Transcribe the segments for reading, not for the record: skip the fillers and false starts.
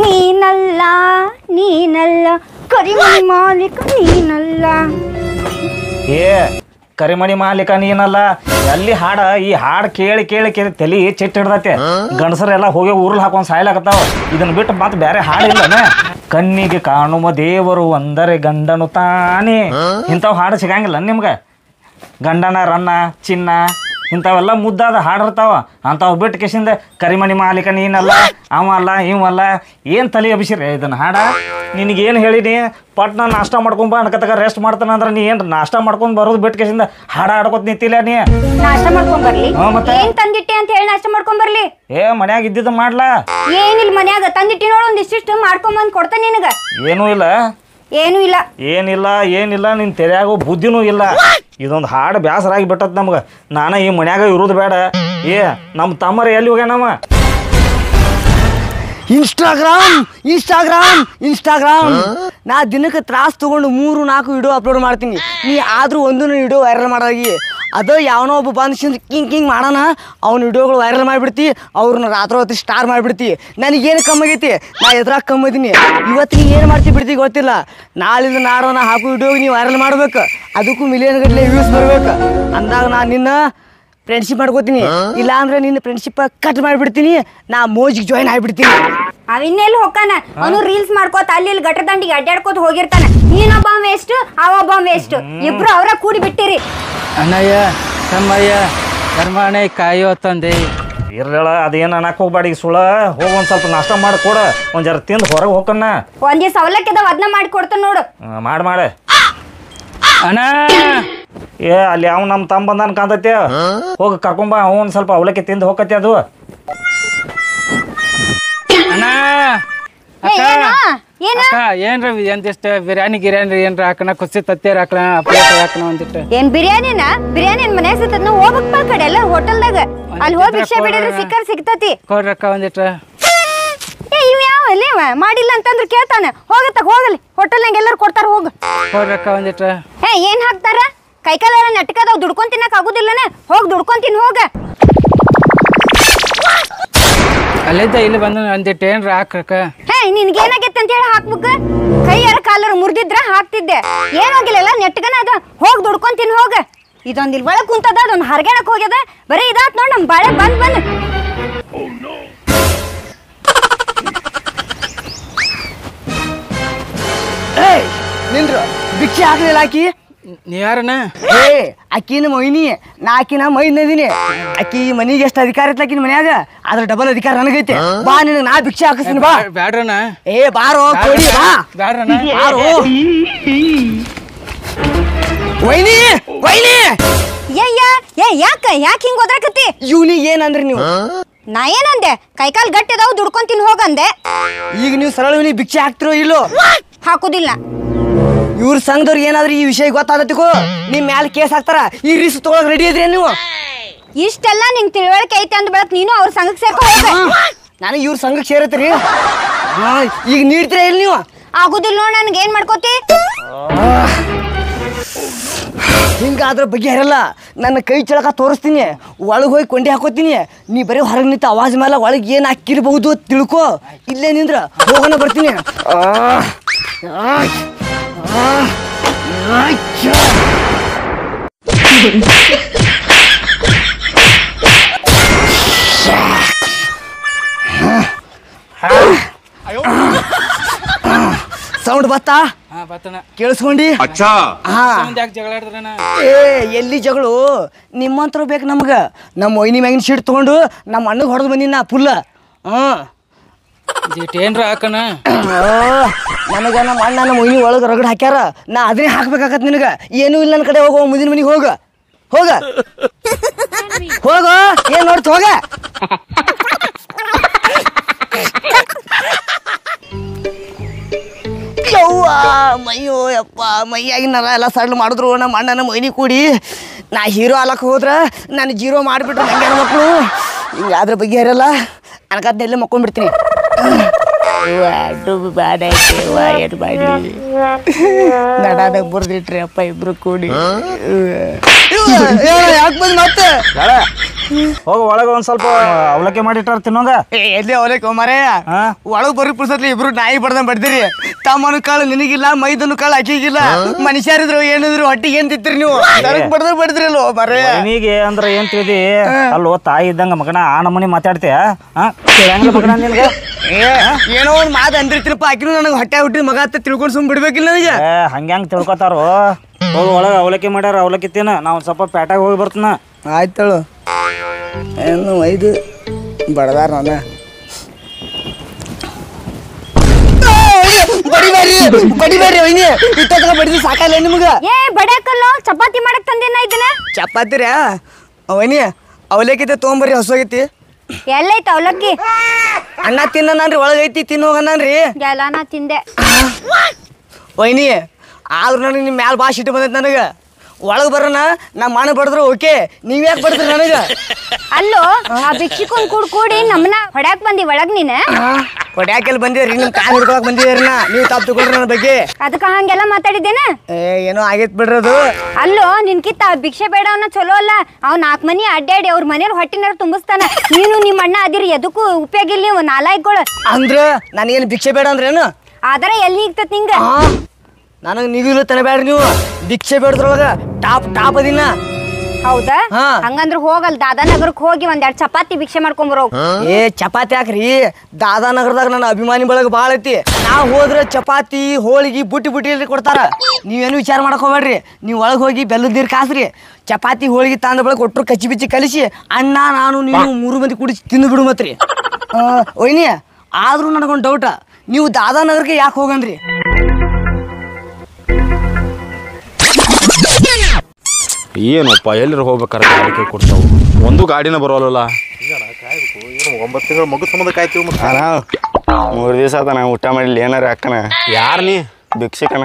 ನೀನಲ್ಲ ನೀನಲ್ಲ ಕರಿಮಣಿ ಮಾಲೀಕ ನೀನಲ್ಲ. ಏ ಕರಿಮಣಿ ಮಾಲೀಕ ನೀನಲ್ಲ. ಅಲ್ಲಿ ಹಾಡ ಈ ಹಾಡು ಕೇಳಿ ಕೇಳಿ ಕೇಳಿ ತಲಿ ಚಿಟ್ಟ ಹಿಡ್ದೈತೆ. ಗಂಡಸರೆಲ್ಲ ಹೋಗಿ ಊರ್ಲ್ ಹಾಕೊಂಡ್ ಸಾಯ್ಲಾಕತ್ತಾವ. ಇದನ್ನ ಬಿಟ್ಟು ಮತ್ತೆ ಬೇರೆ ಹಾಡಿಲ್ಲನ. ಕಣ್ಣಿಗೆ ಕಾಣುವ ದೇವರು ಅಂದರೆ ಗಂಡನು ತಾನೇ. ಇಂಥವ್ ಹಾಡು ಸಿಗಂಗಿಲ್ಲ ನಿಮ್ಗೆ. ಗಂಡನ ರನ್ನ ಚಿನ್ನ ಇಂಥವೆಲ್ಲ ಮುದ್ದಾದ ಹಾಡಿರ್ತಾವ. ಅಂಥವು ಬಿಟ್ಟು ಕಿಸಿಂದ ಕರಿಮಣಿ ಮಾಲೀಕ ನೀನಲ್ಲ, ಅವಲ್ಲ ಇವಲ್ಲ. ಏನು ತಲೆ ಅಭಿಸಿರಿ ಇದನ್ನ ಹಾಡ. ನಿನಗೇನು ಹೇಳಿನಿ, ಪಟ್ನ ನಾಷ್ಟ ಮಾಡ್ಕೊಂಬ ಅನ್ಕತಕ ರೆಸ್ಟ್ ಮಾಡ್ತಾನ ಅಂದ್ರೆ ನೀ ಏನು ನಾಷ್ಟ ಮಾಡ್ಕೊಂಡು ಬರೋದು ಬಿಟ್ಟು ಕಿಸಿಂದ ಹಾಡ ಹಾಡ್ಕೊತ ನಿಂತಿಲ್ಲ ನೀ. ನಾಷ್ಟ ಮಾಡ್ಕೊಂಡ್ ಬರ್ಲಿ? ಮತ್ತೆ ಏನ್ ತಂದಿಟ್ಟೆ ಅಂತ ಹೇಳಿ ನಾಷ್ಟ ಮಾಡ್ಕೊಂಡ್ ಬರ್ಲಿ? ಮನ್ಯಾಗ ಇದ್ದಿದ್ದು ಮಾಡ್ಲಾ? ಏನಿಲ್ಲ, ಮನ್ಯಾಗ ತಂದಿಟ್ಟಿ ನೋಡು, ಒಂದಿಷ್ಟು ಮಾಡ್ಕೊಂಬಂದ್ ಕೊಡ್ತಾನೆ ನಿನಗ. ಏನೂ ಇಲ್ಲ ಏನಿಲ್ಲ ನಿನ್ ತೆರೆಯಾಗೋ ಬುದ್ಧಿನೂ ಇಲ್ಲ. ಇದೊಂದು ಹಾಡು ಬ್ಯಾಸರಾಗಿ ಬಿಟ್ಟತ್ ನಮ್ಗೆ. ನಾನು ಈ ಮನ್ಯಾಗ ಇರೋದು ಬೇಡ. ನಮ್ಮ ತಮ್ಮರ ಎಲ್ಲಿ ಹೋಗ್ಯ ನಮ್ಮ ಇನ್ಸ್ಟಾಗ್ರಾಮ್ ನಾ ದಿನಕ್ಕೆ ತ್ರಾಸ್ ತಗೊಂಡು 3-4 ವಿಡಿಯೋ ಅಪ್ಲೋಡ್ ಮಾಡ್ತೀನಿ. ನೀ ಆದ್ರೂ ಒಂದು ವಿಡಿಯೋ ವೈರಲ್ ಮಾಡೋಗಿ. ಅದು ಯಾವನೋ ಒಬ್ಬ ಬಂದು ಕಿಂಗ್ ಮಾಡೋಣ, ಅವ್ನ ವಿಡಿಯೋಗಳು ವೈರಲ್ ಮಾಡಿಬಿಡ್ತಿ, ಅವ್ರನ್ನ ರಾತ್ರಿ ಸ್ಟಾರ್ ಮಾಡಿಬಿಡ್ತಿ. ನನಗೇನು ಕಮ್ಮಿ ಆಗೈತಿ, ನಾ ಎದ್ರಾಗ ಕಮ್ಮಿ ಇದೀನಿ. ಇವತ್ತು ನೀ ಏನು ಮಾಡ್ತಿ ಬಿಡ್ತಿ ಗೊತ್ತಿಲ್ಲ. ನಾಳಿಂದ ನಾಡೋ ನಾ ಹಾಕೋ ವಿಡಿಯೋಗೆ ನೀವು ವೈರಲ್ ಮಾಡ್ಬೇಕು, ಅದಕ್ಕೂ ಮಿಲಿಯನ್ ಗಟ್ಟಲೆ ವ್ಯೂಸ್ ಬರ್ಬೇಕು. ಅಂದಾಗ ನಾನು ನಿನ್ನ ಫ್ರೆಂಡ್ಶಿಪ್ ಮಾಡ್ಕೋತೀನಿ. ಇಲ್ಲ ಅಂದ್ರೆ ನಿನ್ನ ಫ್ರೆಂಡ್ಶಿಪ್ ಕಟ್ ಮಾಡಿಬಿಡ್ತೀನಿ, ನಾ ಮೋಜಿಗೆ ಜಾಯಿನ್ ಆಗಿಬಿಡ್ತೀನಿ. ಅವಿನ್ನೆಲ್ಲಿ ಹೋಗ್ತಾನ, ಅವನು ರೀಲ್ಸ್ ಮಾಡ್ಕೋತ ಅಲ್ಲಿ ಇಲ್ಲಿ ಗಟ್ರ ದಂಡಿಗೆ ಅಡ್ಡಾಡ್ಕೋತ ಹೋಗಿರ್ತಾನ. ನೀನೊಬ್ಬ ವೇಸ್ಟ್, ಅವೊಬ್ಬ ವೇಸ್ಟ್, ಇಬ್ರು ಅವರ ಕೂಡಿ ಬಿಟ್ಟಿರಿ. ಅಣ್ಣಯ್ಯ ತಮ್ಮಯ್ಯ ಕರ್ಮಾಣೆ ಕಾಯೋ ತಂದೆ ಇರ್ಲೇಳ. ಅದೇನು ಅನ್ನಕ್ಕೆ ಹೋಗ್ಬೇಡಿ ಸುಳ. ಹೋಗಿ ಒಂದು ಸ್ವಲ್ಪ ನಾಷ್ಟ ಮಾಡಿ ಕೊಡ, ಒಂದು ಜರ ತಿಂದು ಹೊರಗೆ ಹೋಗಣ್ಣ. ಒಂದ್ ದಿವಸ ಅವಲಕ್ಕಿದ ಅದನ್ನ ಮಾಡಿ ಕೊಡ್ತಾನ ನೋಡು. ಮಾಡೆ ಅಣ್ಣ. ಅಲ್ಲಿ ಅವ್ನು ನಮ್ಮ ತಮ್ಮ ಬಂದಾನ ಕಾಂತೈತೆ. ಹೋಗಿ ಕರ್ಕೊಂಬ, ಅವ್ನು ಸ್ವಲ್ಪ ಅವಲಕ್ಕಿ ತಿಂದು ಹೋಗತ್ತೆ. ಅದು ಅಣ್ಣ ಏನ್ರ ಎಂದಿಷ್ಟ ಬಿರಿಯಾನಿ ಏನ್ರ ಹಾಕೋಣ, ಕುಸಿ ತತ್ತೇರ್ ಹಾಕೋಣ, ಪ್ಲೇಟ್ ಹಾಕೋಣ ಒಂದಿಟ್ಟು. ಏನ್ ಬಿರಿಯಾನಿನ ಮನೆ ಸಿಗ್ತದ. ಹೋಗ್ಬೇಕಪ್ಪ ಆ ಕಡೆ ಎಲ್ಲ ಹೋಟೆಲ್ದಾಗ. ಅಲ್ಲಿ ಹೋಗಿ ಭಿಕ್ಷೆ ಬಿಡಿದ್ರೆ ಸಿಗ್ತತಿ. ಕೊಡ್ರಕ್ಕ ಒಂದಿಟ್ಟು. ಇವ್ ಯಾವ ಮಾಡಿಲ್ಲ ಅಂತಂದ್ರೆ ಕೇಳ್ತಾನೆ. ಹೋಗಲಿ ಹೋಟೆಲ್ನಾಗ ಎಲ್ಲರೂ ಕೊಡ್ತಾರ. ಹೋಗ ಕೊಡ್ರಕ್ಕ ಒಂದಿಟ್ಟು. ಏನ್ ಹಾಕ್ತಾರ? ಕೈಕಾಲೆಲ್ಲ ನೆಟ್ಕದಾವ್, ದುಡ್ಕೊಂಡ್ ತಿನ್ನಕ್ ಆಗುದಿಲ್ಲನ. ಹೋಗ್ ದುಡ್ಕೊಂತೀನಿ ಹೋಗ. ಅಲ್ಲಿದ್ದ ಇಲ್ಲಿ ಬಂದು ಒಂದಿಟ್ಟು ಏನ್ರ ಹಾಕಕ್ಕ. ನಿನ್ಗೇನಾಗೈತೆ ಅಂತ ಹೇಳಿ ಹಾಕ್ಬೇಕ. ಕೈಯಾರ ಕಾಲರು ಮುರಿದಿದ್ರ ಹಾಕ್ತಿದ್ದೆ. ಏನಾಗಿಲ್ಲ, ನೆಟ್ಗನ ಅದ. ಹೋಗ್ ದುಡ್ಕೊಂತೀನಿ ಹೋಗ. ಇದೊಂದ್ ಇಲ್ಲಿ ಒಳಗ್ ಕುಂತದ, ಅದೊಂದು ಹರ್ಗೆಣಕ್ ಹೋಗ್ಯದ. ಬರೀ ಇದಾತ್ ನೋಡ್ ನಮ್ ಬಾಳೆ ಬಂದ್ ನಿಂದ್ರು ಭಿಕ್ಷೆ ಹಾಕ್ಲಿಲ್ಲ ಆಕಿ. ನೀವ್ಯಾರನ? ಅಕ್ಕಿನ ಮೊಯ್ನಿ, ನಾ ಆಕಿನ ಮೈನದೀನಿ. ಅಕ್ಕಿ ಮನಿಗೆ ಎಷ್ಟು ಅಧಿಕಾರ ಐತಿ ಆಕಿನ ಮನ್ಯಾಗ, ಅದ್ರ ಡಬಲ್ ಅಧಿಕಾರ ನನಗೈತೆ. ಬಾ ನಿನಗೆ ನಾ ಭಿಕ್ಷೆ ಹಾಕಿಸ್ತೀನಿ ಬಾ. ಬ್ಯಾಡ್ರನ? ಬಾರೋ ಕೊಡಿ ಬಾ. ಬ್ಯಾಡ್ರನ? ಬಾರೋ ವೈನಿ. ಯಾಕೆ ಹಿಂಗ್ ಓದ್ರಾಕತ್ತಿ? ಇವ್ನಿಗೆ ಏನಂದ್ರಿ ನೀವು? ನಾ ಏನಂದೆ? ಕೈಕಾಲ್ ಗಟ್ಟಿ ಅದಾವ್, ದುಡ್ಕೊಂತೀನಿ ಹೋಗಂದೆ. ಈಗ ನೀವು ಸರಳ ಭಿಕ್ಷೆ ಹಾಕ್ತಿರೋ ಇಲ್ಲೋ? ಹಾಕುದಿಲ್ಲ. ಇವ್ರ ಸಂಘದವ್ರಿಗೆ ಏನಾದ್ರೂ ಈ ವಿಷಯ ಗೊತ್ತಾಗತ್ತಿಕೋ, ನಿಮ್ ಮ್ಯಾಲ ಕೇಸ್ ಹಾಕ್ತಾರ. ಈ ರಿಸ್ಕ್ ತಗೊಳಕ್ ರೆಡಿ ಇದ್ರಿ ನೀವು? ಇಷ್ಟೆಲ್ಲ ನಿಂಗೆ ತಿಳುವಳಿಕೆ ಐತೆ ಅಂದ ಬೆಳಕ್ ನೀನು ಅವ್ರ ಸಂಘಕ್ಕೆ ಸೇರ್ಕೊ ಹೋಗ. ನನಗೆ ಇವ್ರ ಸಂಘಕ್ಕೆ ಸೇರತ್ರಿ. ಈಗ ನೀಡ್ತೀರಾ ಇಲ್ಲಿ ನೀವು? ಆಗುದಿಲ್ಲ ನೋಡ್. ನನ್ಗೆ ಏನ್ ಮಾಡ್ಕೋತಿ? ಹಿಂಗಾದ್ರ ಬಗ್ಗೆ ಹರಲ್ಲ. ನನ್ನ ಕೈ ಚಳಕ ತೋರಿಸ್ತೀನಿ, ಒಳಗೆ ಹೋಗಿ ಕೊಂಡಿ ಹಾಕೋತೀನಿ. ನೀ ಬರೀ ಹೊರಗೆ ನಿಂತ ಆವಾಜ್ ಮೇಲೆ ಒಳಗೆ ಏನು ಹಾಕಿರ್ಬಹುದು ತಿಳ್ಕೊ. ಇಲ್ಲೇ ನಿಂದ್ರ ಹೋಗೋಣ, ಬರ್ತೀನಿ. ಸೌಂಡ್ ಬತ್ತಾ? ಕೇಳಿಸ್ಕೊಂಡಿ? ಎಲ್ಲಿ ಜಗಳು? ನಿಮ್ಮಂತರ ಬೇಕು ನಮ್ಗ. ನಮ್ಮ ಒಯ್ನಿ ಮ್ಯಾಗಿನ ಶೀಟ್ ತಗೊಂಡು ನಮ್ಮ ಅಣ್ಣಗೆ ಹೊಡೆದು ಬಂದಿನ ಫುಲ್ಲ. ಏನ್ರ ಹಾಕಣ? ನನಗ ನಮ್ಮ ಅಣ್ಣ ನಮ್ಮ ಒಯ್ನಿ ಒಳಗೆ ರಗಡ್ ಹಾಕ್ಯಾರ. ನಾ ಅದನ್ನೇ ಹಾಕ್ಬೇಕಾಗತ್ ನಿನಗ. ಏನೂ ಇಲ್ಲ ನನ್ನ ಕಡೆ. ಹೋಗೋ ಮುಂದಿನ ಮನಿಗೆ ಹೋಗ ಏನ್ ನೋಡ್ತ ಹೋಗ. ಯವ್ವ ಮೈಯೋ ಯಪ್ಪ, ಮೈಯಾಗಿನಾರ ಎಲ್ಲ ಸಡ್ಲು ಮಾಡಿದ್ರು ನಮ್ಮ ಅಣ್ಣನ ಮೊಯ್ನಿ ಕೂಡಿ. ನಾ ಹೀರೋ ಆಲಕ್ಕೆ ಹೋದ್ರೆ ನಾನು ಜೀರೋ ಮಾಡಿಬಿಟ್ರೆ ನಂಗೆ ಹೆಣ್ಮಕ್ಳು. ಹಿಂಗೆ ಅದ್ರ ಬಗ್ಗೆ ಇರಲ್ಲ. ಅನ್ಕದ್ದೆಲ್ಲ ಮಕ್ಕೊಂಡ್ಬಿಡ್ತೀನಿ. ಬ್ಯಾಡ ಏನು ಮಾಡಿ ನಡಾದಾಗ ಬರ್ದಿಟ್ರಿ ಅಪ್ಪ ಇಬ್ರು ಕೂಡಿ. ಯಾಕೆ ಬಂದ್ ಮತ್ತೆ ಹೋಗ ಒಳಗೆ ಒಂದ್ ಸ್ವಲ್ಪ ಅವಲಕ್ಕಿ ಮಾಡಿಟ್ಟಾರ ತಿನ್ನೋಂಗ. ಎಲ್ಲಿ ಅವಲಕ್ಕಿ ಮರೇ ಒಳಗ್ ಬರ್ರಿ ಪುರ್ಸತ್ಲಿ ಇಬ್ರು ನಾಯಿ ಬಡ್ದಂಗ್ ಬಡ್ದಿರಿ. ತಮ್ಮನು ಕಾಳು ನಿನಗಿಲ್ಲ, ಮೈದನು ಕಾಳು ಅಕ್ಕಿಗಿಲ್ಲ. ಮನುಷ್ಯರಿದ್ರು ಏನಿದ್ರು ಹೊಟ್ಟಿಗೆ ಏನ್ ತಿಂತೀರಿ ನೀವು? ಬಡ್ದಂಗ್ ಬಡ್ದಿರಿ ಅಲ್ವ ಮರೇ? ನೀಗೆ ಅಂದ್ರೆ ಏನ್ ತಿಳಿದಿ? ಅಲ್ಲೋ ತಾಯಿ ಇದ್ದಂಗ ಮಗನ ಆ ನಮೂನಿ ಮಾತಾಡ್ತೀಯ? ಮಗನ ನಿನ್ಗೆ ಏನೋ ಒಂದ್ ಮಾತು ಅಂದಿರ್ತೀನಪ್ಪ. ಆಕಿನೂ ನನಗೆ ಹೊಟ್ಟೆ ಹುಟ್ಟಿ ಮಗ ಅಂತ ತಿಳ್ಕೊಂಡು ಸುಮ್ ಬಿಡ್ಬೇಕಿಲ್ಲ ನನಗೆ. ಹಂಗ್ಯಾಂಗ ತಿಳ್ಕೊತಾರೋ? ಹೋಗಿ ಒಳಗೆ ಅವಲಕ್ಕಿ ಮಾಡ್ಯಾರ, ಅವಲಕ್ಕಿ ತಿನ್ನ. ನಾವು ಸ್ವಲ್ಪ ಪೇಟಾಗ ಹೋಗಿ ಬರ್ತೀನ. ಆಯ್ತಳು. ಏನು ಐದು ಬಡದಾರ ನಾನು. ಬಡಿಬೇಡ್ರಿ ವೈನಿ, ಇತ್ತ ಬಡಿದು ಸಾಕಲ್ಲ ನಿಮ್ಗೆ. ಬಡಿಯಾಕಲ್ಲ, ಚಪಾತಿ ಮಾಡಕ್ ತಂದೇನ ಇದನ್ನ. ಚಪಾತಿ ರೀ ವೈನಿ, ಅವಲಕ್ಕಿ ತೊಗೊಂಬರ್ರಿ, ಹೊಸೋಗೈತಿ. ಎಲ್ಲೈತ ಅವಲಕ್ಕಿ? ಅಣ್ಣ ತಿನ್ನ ನಾನ್ರಿ, ಒಳಗೈತಿ ತಿನ್ನೋಗಣ್ಣನ್ರಿ. ಎಲ್ಲ ನಾ ತಿಂದೆ ವೈನಿ. ಆದ್ರೂ ನನಗೆ ನಿಮ್ಮ ಮ್ಯಾಲ ಭಾಷೆ ಇಟ್ಟು ಬಂದೈತೆ ನನಗೆ. ಒಳಗೆ ಬರೋಣ ನಮ್ಮ ಮನೆ ಬಡಿದ್ರು ಓಕೆ, ನೀವ್ ಯಾಕೆ ಬಡ್ದ್ರಿ ನನಗೆ? ಅಲ್ಲೋ ಆ ಭಿಕ್ಷುಕನ್ ಕೂಡಿ ನಮ್ಮನ್ನ ಹೊಡ್ಯಾಕ್ ಬಂದಿ ಒಳಗ್ ನೀನ. ಹೊಡ್ಯಾಕೆಲ್ಲಿ ಬಂದಿರಿ? ನಿಮ್ ಕಾಲ್ ಹಿಡ್ಕೊಳಕ್ ಬಂದಿದ್ದೀರಿ. ನೀವು ತಪ್ಪು ತಗೊಳ್ರಿ ನನ್ನ ಬಗ್ಗೆ. ಅದಕ್ಕ ಹಂಗೆಲ್ಲ ಮಾತಾಡಿದ್ದೇನ? ಏನೋ ಆಗೈತ್ ಬಿಡ್ರದು. ಅಲ್ಲೋ ನಿನ್ಕಿತ್ತ ಭಿಕ್ಷೆ ಬೇಡ ಅವನ ಚಲೋ ಅಲ್ಲ. ಅವ್ 4 ಮನಿ ಅಡ್ಡಾಡಿ ಅವ್ರ ಮನೇಲಿ ಹೊಟ್ಟಿನಾರ ತುಂಬಿಸ್ತಾನ. ನೀನು ನಿಮ್ಮ ಅಣ್ಣ ಅದಿರಿ, ಎದಕ್ಕೂ ಉಪಯೋಗ ಇಲ್ಲ ನೀವು ನಾಲಾಯ್ಕೊಳ. ಅಂದ್ರ ನನಗೇನು ಭಿಕ್ಷೆ ಬೇಡ ಅಂದ್ರೇನು? ಆದ್ರೆ ಎಲ್ಲಿ ಇರ್ತತ್ ನಿಂಗ? ನನಗೆ ನೀವಿಲ್ಲ ತನಬೇಡ್ರಿ ನೀವು. ಭಿಕ್ಷೆ ಬೇಡದ್ರೊಳಗ ಟಾಪ್ ಅದಿನ. ಹೌದಾ? ಹಂಗಂದ್ರ ಹೋಗಲ್ ದಾದಾನಗರಕ್ಕೆ ಹೋಗಿ 1-2 ಚಪಾತಿ ಭಿಕ್ಷೆ ಮಾಡ್ಕೊಂಬರೋ. ಚಪಾತಿ ಹಾಕ್ರಿ, ದಾದಾನಗರದಾಗ ನನ್ನ ಅಭಿಮಾನಿ ಬಳಗ ಭಾಳ ಐತಿ. ನಾವು ಹೋದ್ರೆ ಚಪಾತಿ ಹೋಳಿಗೆ ಬುಟ್ಟಿ ಕೊಡ್ತಾರ. ನೀವೇನು ವಿಚಾರ ಮಾಡಕ್ ಹೋಗ್ಬೇಡ್ರಿ. ನೀವು ಒಳಗೆ ಹೋಗಿ ಬೆಲ್ಲದ ನೀರು ಕಾಸ್ರಿ, ಚಪಾತಿ ಹೋಳಿಗೆ ತಂದ ಬಳಗ ಕೊಟ್ಟರು ಕಚ್ಚಿ ಬಿಚ್ಚಿ ಕಲಿಸಿ ಅಣ್ಣ ನಾನು ನೀವು 3 ಮಂದಿ ಕುಡಿಸಿ ತಿಂದು ಬಿಡು ಮತ್ರಿ. ಒಯ್ನಿ, ಆದ್ರೂ ನನಗೊಂದು ಡೌಟ, ನೀವು ದಾದಾನಗರಕ್ಕೆ ಯಾಕೆ ಹೋಗನ್ರಿ? ಏನಪ್ಪ ಎಲ್ಲರೂ ಹೋಗ್ಬೇಕಾರೆ ಗಾಡಿ ಕೈ ಕೊಡ್ತಾವು, ಒಂದು ಗಾಡಿನ ಬರೋಲ್ಲ. 9 ತಿಂಗಳು ಮಗು ಸಂಬಂಧ ಕಾಯ್ತೀವಿ. 3 ದಿವಸ ಆತ ನಾ ಊಟ ಮಾಡಿಲ್ಲ. ಏನಾರ ಅಕ್ಕನ? ಯಾರು ನೀ? ಭಿಕ್ಷಕನ.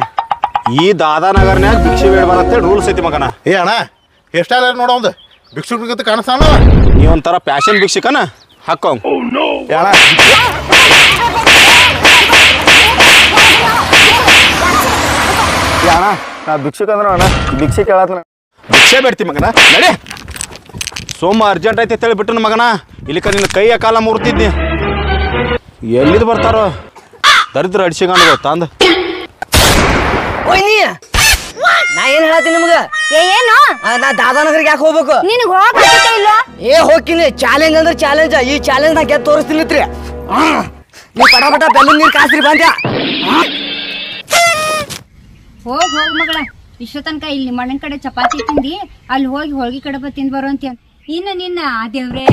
ಈ ದಾದಾನಗರ್ನ್ಯಾಗ ಭಿಕ್ಷೆ ಬೇಡ ಬರತ್ತೇಳಿ ರೂಲ್ಸ್ ಐತಿ ಮಗನ. ಅಣ್ಣ ಎಷ್ಟಾರ ನೋಡ ಒಂದು ಭಿಕ್ಷುಕಂತ ಕಾಣಿಸ್ತಾನ. ನೀ ಒಂಥರ ಪ್ಯಾಷನ್ ಭಿಕ್ಷಕನ ಹಾಕೋ. ಅಣ್ಣ ನಾ ಭಿಕ್ಷುಕ ಅಂದ್ರೆ ಅಣ್ಣ ಭಿಕ್ಷೆ ಕೇಳತ್ತ. ಭಿಕ್ಷೆ ಬೇಡ್ತಿ ಮಗನ, ನಡಿ. ಸೋಮ ಅರ್ಜೆಂಟ್ ಐತೆ ಅಂತೇಳಿ ಬಿಟ್ಟು ಮಗನ, ಇಲ್ಲಿಕ ನಿನ್ನ ಕೈಯ ಕಾಲ ಮುರ್ತಿದ್ನಿ. ಎಲ್ಲಿದ್ ಬರ್ತಾರೋ ದರಿದ್ರ ಅಡಿಸಿಕೊಂಡು ತಂದ. ನಾ ಏನ್ ಹೇಳತ್ತೀನಿ ನಿಮ್ಗ? ಏನು? ನಾ ದಾದಾನಗರ್ಗೆ ಯಾಕೆ ಹೋಗ್ಬೇಕು? ನಿನಗ್ ಹೋಗತ್ತ ಇಲ್ಲ? ಹೋಗ್ತೀನಿ. ಚಾಲೆಂಜ್ ಅಂದ್ರೆ ಚಾಲೆಂಜ್. ಈ ಚಾಲೆಂಜ್ ನಾ ಗೆದ್ದು ತೋರಿಸ್ತೀನಿ. ನೀವು ಪಟ ಬೆಲ್ಲ ನೀರು ಕಾಸ್ರಿ ಬಂದ್ಯಾ? ಹೋಗ್ ಮಗಳ, ಇಷ್ಟ ತನಕ ಇಲ್ಲಿ ಮಣ್ಣನ್ ಕಡೆ ಚಪಾತಿ ತಿಂದಿ, ಅಲ್ಲಿ ಹೋಗಿ ಹೋಳ್ಗಿ ಕಡಬ ತಿಂದ್ ಬರೋ ಅಂತ. ಇನ್ನು ನಿನ್ನ ದೇವ್ರೇ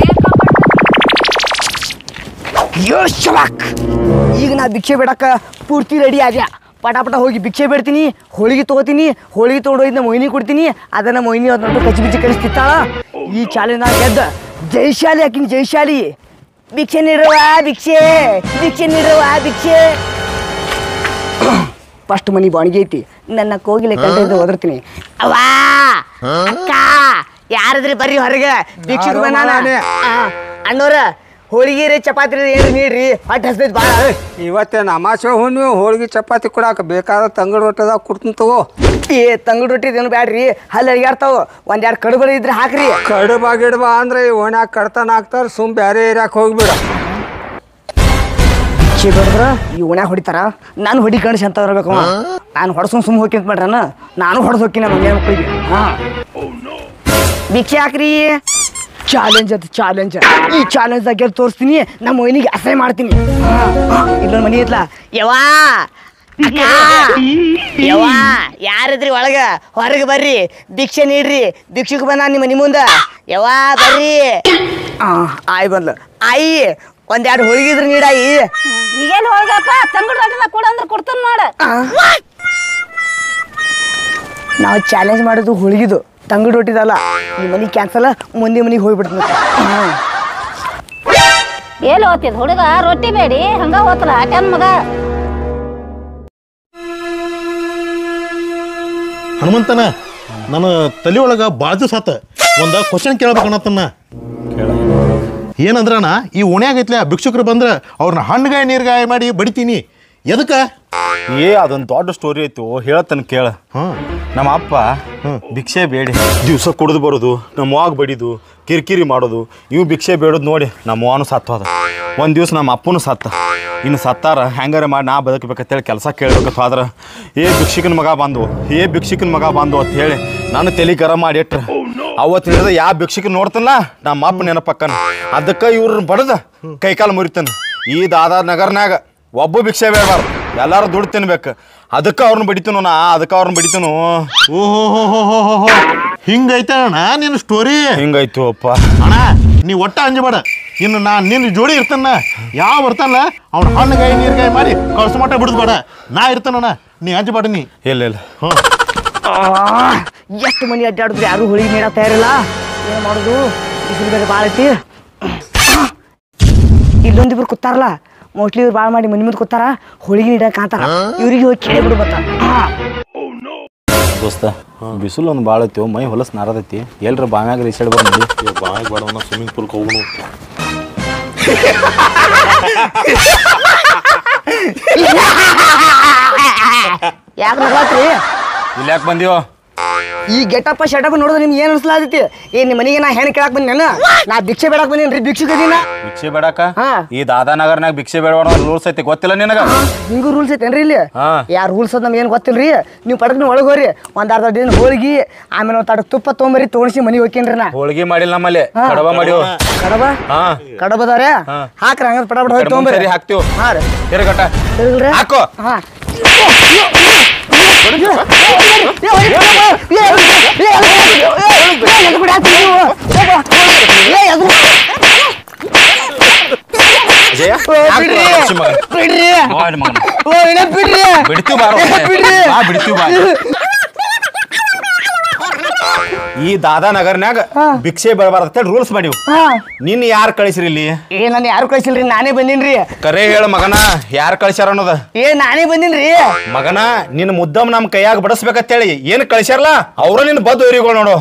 ಈಗ ನಾ ಭಿಕ್ಷೆ ಬೇಡಕ್ಕ ಪೂರ್ತಿ ರೆಡಿ ಆದ್ಯಾ. ಪಟ ಹೋಗಿ ಭಿಕ್ಷೆ ಬೇಡ್ತೀನಿ, ಹೋಳಿಗೆ ತೊಗೋತೀನಿ, ಹೋಳಿಗೆ ತೊಗೊಂಡೋಗಿದ್ದ ಮೊಯ್ನಿ ಕೊಡ್ತೀನಿ. ಅದನ್ನ ಮೊಯ್ನಿ ಅದನ್ನ ಕಚ್ಚಿ ಬಿಚ್ಚಿ ಕಲಿಸ್ತಿತ್ತಾಳ. ಈ ಚಾಲೆಂಜ್ ನಾ ಗೆದ್ದ ಜೈಶಾಲಿ ಹಾಕಿನಿ. ಜೈಶಾಲಿ ಭಿಕ್ಷೆ ನೀಡುವ ಭಿಕ್ಷೆ, ಭಿಕ್ಷೆ ನೀಡುವ ಭಿಕ್ಷೆ. ಫಸ್ಟ್ ಮನಿ ಬಾಣಿಗೆ ಐತಿ. ನನ್ನ ಕೋಗಿಲೆ ಕಂಡ ಓದಿರ್ತೀನಿ. ಅವ್ವಾ ಅಕ್ಕ ಯಾರದ್ರಿ ಬರ್ರಿ ಹೊರಗೆ ಭಿಕ್ಷುಕ ಬಂದಾನ. ಅಣ್ಣೋರ ಹೋಳಿಗೆ ರೀ ಚಪಾತಿ ರೀ ಏನ್ರಿ ನೀಡ್ರಿ, ಹೊಟ್ಟೆ ಹಸ್ದೈತಿ ಭಾಳ. ಇವತ್ತೇನು ಅಮಾಸೆ ಹುಣ್ಣು ಹೋಳಿಗೆ ಚಪಾತಿ ಕೊಡಾಕ ಬೇಕಾದ ತಂಗಡ್ ರೊಟ್ಟದಾಗ ಕೊಡ್ತೀನಿ ತಗೋ. ತಂಗಡ್ ರೊಟ್ಟಿದೇನು ಬ್ಯಾಡ್ರಿ, ಹಲ್ಲಿ ಅಡಿಗಾಡ್ತಾವ. 1-2 ಕಡುಬ ಇದ್ರೆ ಹಾಕ್ರಿ. ಕಡುಬ ಗಿಡಬ ಅಂದ್ರೆ ಈ ಓಣ್ಯಾಗ ಕಡ್ತಾನ ಹಾಕ್ತಾರ. ಸುಮ್ ಬೇರೆ ಏರಿಯಾಕ ಹೋಗ್ಬಿಡ. ಭಿಕ್ಷೆ ಬೇಡ್ರ ಈ ಓಣ್ಯಾಗ ಹೊಡಿತಾರ. ನಾನು ಹೊಡಿ ಕಣಿಸಿ ಅಂತ ಇರ್ಬೇಕು. ನಾನು ಹೊಡ್ಸ್ಕೊಂಡು ಸುಮ್ಮ ಹೋಗಿ ಅಂತ ಮಾಡ್ರನ, ನಾನು ಹೊಡೆದು ಹೋಗ್ತೀನಿ ನಮ್ಮ ಮನೆ ಮಕ್ಕಳಿಗೆ. ಭಿಕ್ಷೆ ಹಾಕ್ರಿ. ಚಾಲೆಂಜ್ ಅದು ಚಾಲೆಂಜ್. ಈ ಚಾಲೆಂಜ್ದಾಗ ಗೆದ್ದು ತೋರಿಸ್ತೀನಿ. ನಮ್ಮ ಮೊಯ್ನಿಗೆ ಅಸಹ್ಯ ಮಾಡ್ತೀನಿ. ಇಲ್ಲೊಂದು ಮನಿ ಐತ್ಲಾ. ಯವ್ವಾ ಯವ್ವಾ ಯಾರಿದ್ರಿ ಒಳಗ? ಹೊರಗೆ ಬರ್ರಿ, ಭಿಕ್ಷೆ ನೀಡ್ರಿ. ಭಿಕ್ಷೆಗೆ ಬಂದ ನಿಮ್ಮ ಮನಿ ಮುಂದೆ. ಯವ್ವಾ ಬರ್ರಿ. ಆಯ್ ಬಂದ್ಲು. ಆಯಿ 1-2 ಹೋಳಿಗಿದ್ರು ನೀಡಾಯಿ. ಈಗೇನು ಹೋಗಪ್ಪ, ತಂಗಡ್ ರೊಟ್ಟಿನ ಕೊಡ ಅಂದ್ರೆ ಕೊಡ್ತಾನ ನೋಡ. ನಾವು ಚಾಲೆಂಜ್ ಮಾಡೋದು ಹೋಳಿಗಿದು, ತಂಗಡ್ ರೊಟ್ಟಿದಲ್ಲ. ಈ ಮನಿ ಕ್ಯಾನ್ಸಲ್, ಮುಂದೆ ಮನಿಗೆ ಹೋಗ್ಬಿಡ್ತೀನಿ. ಎಲ್ಲಿ ಹೋಗ್ತಿದ್ ಹುಡುಗ? ರೊಟ್ಟಿ ಬೇಡಿ ಹಂಗ ಹೋತ್ರ ಆಟ್ಯಾನ ಮಗ. ಹನುಮಂತನ ನನ್ನ ತಲೆ ಒಳಗ ಭಾಳ ದಿವಸ ಆತ ಒಂದು ಕ್ವಶನ್ ಕೇಳ್ಬೇಕನ್ನತ್ತನ್ನ. ಏನಂದ್ರಣ್ಣ, ಈ ಓಣ್ಯಾಗ ಐತ್ಲ ಭಿಕ್ಷುಕರು ಬಂದ್ರೆ ಅವ್ರನ್ನ ಹಣ್ಣುಗಾಯ ನೀರ್ಗಾಯ ಮಾಡಿ ಬಡಿತೀನಿ. ಎದಕ್ಕೆ ಅದೊಂದು ದೊಡ್ಡ ಸ್ಟೋರಿ ಐತು ಹೇಳ್ತಾನೆ ಕೇಳ. ನಮ್ಮ ಅಪ್ಪ ಭಿಕ್ಷೆ ಬೇಡಿ ದಿವಸ ಕುಡಿದು ಬರೋದು, ನಮ್ಮ ಅವ್ವಾಗ ಬಡಿದು ಕಿರಿಕಿರಿ ಮಾಡೋದು, ಇವು ಭಿಕ್ಷೆ ಬೇಡೋದು ನೋಡಿ ನಮ್ಮ ಅವ್ವನು ಸತ್ತೋದ. ಒಂದು ದಿವ್ಸ ನಮ್ಮ ಅಪ್ಪನೂ ಸತ್ತ. ಇನ್ನು ಸತ್ತಾರ ಹೆಂಗಾರೆ ಮಾಡಿ ನಾ ಬದುಕಬೇಕಂತೇಳಿ ಕೆಲಸ ಕೇಳ್ಬೇಕಂತ ಆದ್ರೆ ಭಿಕ್ಷಿಕನ ಮಗ ಬಂದು ಅಂತ ಹೇಳಿ ನಾನು ತಲೆ ಗರಂ ಮಾಡಿ ಇಟ್ರ. ಅವತ್ತು ಹಿಡಿದ ಯಾವ ಭಿಕ್ಷಿಕನ್ ನೋಡ್ತಾನಲ್ಲ ನಮ್ಮ ಅಪ್ಪ ನೆನಪಕ್ಕನ. ಅದಕ್ಕೆ ಇವ್ರನ್ನ ಬಡದ ಕೈಕಾಲು ಮುರಿತಾನ. ಈ ದಾದಾರ್ ನಗರ್ನಾಗ ಒಬ್ಬ ಭಿಕ್ಷೆ ಬೇಡಬಾರ್ದು, ಎಲ್ಲಾರು ದುಡ್ಡು ತಿನ್ಬೇಕು. ಅದಕ್ಕೆ ಅವ್ರನ್ನ ಬಡಿತನು. ಓಹೋ ಹಿಂಗೈತೆ ಅಣ್ಣ ನಿನ್ನ ಸ್ಟೋರಿ. ಹಿಂಗಾಯ್ತು ಅಪ್ಪ. ಅಣ್ಣ ನೀ ಒಟ್ಟ ಅಂಜಬೇಡ. ಇನ್ನು ನಾನು ನಿನ್ನ ಜೋಡಿ ಇರ್ತಾನ, ಯಾವ ಬರ್ತಾನಲ್ಲ ಅವ್ನ ಹಣ್ಣುಗಾಯಿ ನೀರ್ಗಾಯಿ ಮಾಡಿ ಕಳ್ಸ ಮಟ್ಟ ಬಿಡಿಸ್ಬೇಡ. ನಾ ಇರ್ತಾನಣ್ಣ, ನೀ ಅಂಜಬೇಡ ನೀ. ಇಲ್ಲ ಎಷ್ಟು ಮನಿ ಅಡ್ಡಾಡಿದ್ರು ಯಾರು ಹೋಳಿಗೆ ನೀಡ ತಯಾರಿಲ್ಲ. ಏನು ಮಾಡೋದು, ಬಿಸಿಲು ಬೇರೆ ಭಾಳ ಐತಿ. ಇಲ್ಲೊಂದಿಬ್ರು ಕೂತಾರಲ್ಲ, ಮೋಸ್ಟ್ಲಿ ಇವ್ರು ಭಾಳ ಮಾಡಿ ಮನಿ ಮುಂದೆ ಕೂತಾರ, ಹೋಳಿಗೆ ನೀಡಕ್ಕೆ ಕಾಂತಾರ. ಇವ್ರಿಗೆ ಹೋಗಿ ಕೇಳಿ ಬಿಡು ಬತ್ತ. ದೋಸ್ತ ಬಿಸಿಲು ಒಂದು ಭಾಳ ಐತಿ, ಮೈ ಹೊಲಸು ನಾರದೈತಿ. ಎಲ್ರ ಬಾಮ್ಯಾಗ ರೀಸೈಡ್ ಬಂದು ಬಾಯಿಗೆ ಬೇಡ, ಸ್ವಿಮ್ಮಿಂಗ್ ಪೂಲ್ಗೆ ಹೋಗೋಣ. ಯಾಕೆ ನಗಾತ್ರಿ? ಇಲ್ಲಿ ಯಾಕೆ ಬಂದೀವೋ? ಈ ಗೆಟಪ್ಪ ಶಟಪ್ ನೋಡಿದ್ರೆ ನಿಮ್ಗೆ ಏನು ಅನ್ಸ್ಲಾದೈತಿ? ನಿಮ್ಮ ಮನೆಗೆ ನಾ ಹೆಣ್ಣು ಕೇಳಕ್ ಬಂದೇನ? ನಾ ಭಿಕ್ಷೆ ಬೇಡಕ್ ಬಂದೇನ್ರಿ. ಭಿಕ್ಷುಕದಿನ ಭಿಕ್ಷೆ ಬೇಡಕ ಈ ದಾದಾನಗರ್ನಾಗ ಭಿಕ್ಷೆ ಬೇಡ ರೂಲ್ಸ್ ಐತಿ, ಗೊತ್ತಿಲ್ಲ ನಿನಗ? ಹಿಂಗೂ ರೂಲ್ಸ್ ಐತೇನ್ರಿ ಇಲ್ಲಿ? ಯಾರು ರೂಲ್ಸ್ ಅದ್ ನಮ್ಗೆ ಏನು ಗೊತ್ತಿಲ್ರಿ. ನೀವು ಪಟಕ್ನ ಒಳಗೆ ಹೋಗ್ರಿ, ಒಂದು ಅರ್ಧ ದಿನ ಹೋಳಿಗೆ, ಆಮೇಲೆ ಒಂದು ತಡಕ್ ತುಪ್ಪ ತೊಗೊಂಬರಿ ತೊಗೊಂಡ್ಸಿ ಮನೆಗೆ ಹೋಗ್ಕೇನ್ರಿ. ನಾ ಹೋಳಿಗೆ ಮಾಡಿಲ್ಲ ನಮ್ಮಲ್ಲಿ, ಕಡಬ ಮಾಡಿವ್. ಕಡಬದವ್ರೆ ಹಾಕ್ರಿ, ಹಂಗ ಪಟ ಹೋಗಿ ತೊಗೊಂಬರಿ. ಹಾಕ್ತಿವ್. ಹಾ ರೀ, ತಿರುಗಟ ತಿರುಗಲ್ರಿ. ಹಾಕೋ. ಹಾ ಈ ದಾದಾನಗರ್ನಾಗ ಭಿಕ್ಷೆ ಬರಬಾರ್ದ ರೂಲ್ಸ್ ಮಾಡಿವ್. ನಿನ್ನ ಯಾರು ಕಳಿಸ್ರಿ ಇಲ್ಲಿ? ನಾನು ಯಾರು ಕಳ್ಸಿಲ್ರಿ, ನಾನೇ ಬಂದಿನ್ರಿ. ಕರೆ ಹೇಳ ಮಗನ, ಯಾರು ಕಳಿಸ್ಯಾರ ಅನ್ನೋದ? ನಾನೇ ಬಂದಿನ್ರಿ ಮಗನ. ನಿನ್ನ ಮುದ್ದಮ್ ನಮ್ ಕೈಯಾಗ ಬಡಸ್ಬೇಕಂತೇಳಿ ಏನ್ ಕಳಿಸ್ಯಾರಲ್ಲ ಅವ್ರ ನಿನ್ ಬದ್ದು ಏರಿಗಳು ನೋಡು.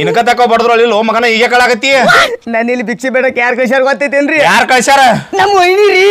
ಇನ್ಕ ತಕೋ ಬಡದ್ರಲ್ಲ ಮಗನ, ಈಗ ಕಳಾಗತ್ತಿ. ನಾನು ಇಲ್ಲಿ ಭಿಕ್ಷೆ ಬೇಡಕ್ಕೆ ಯಾರು ಕಳ್ಸ್ಯಾರ ಗೊತ್ತೈತೇನ್ರಿ? ಯಾರು ಕಳ್ಸ್ಯಾರ? ನಮ್ಮ ವೈನಿ ರೀ.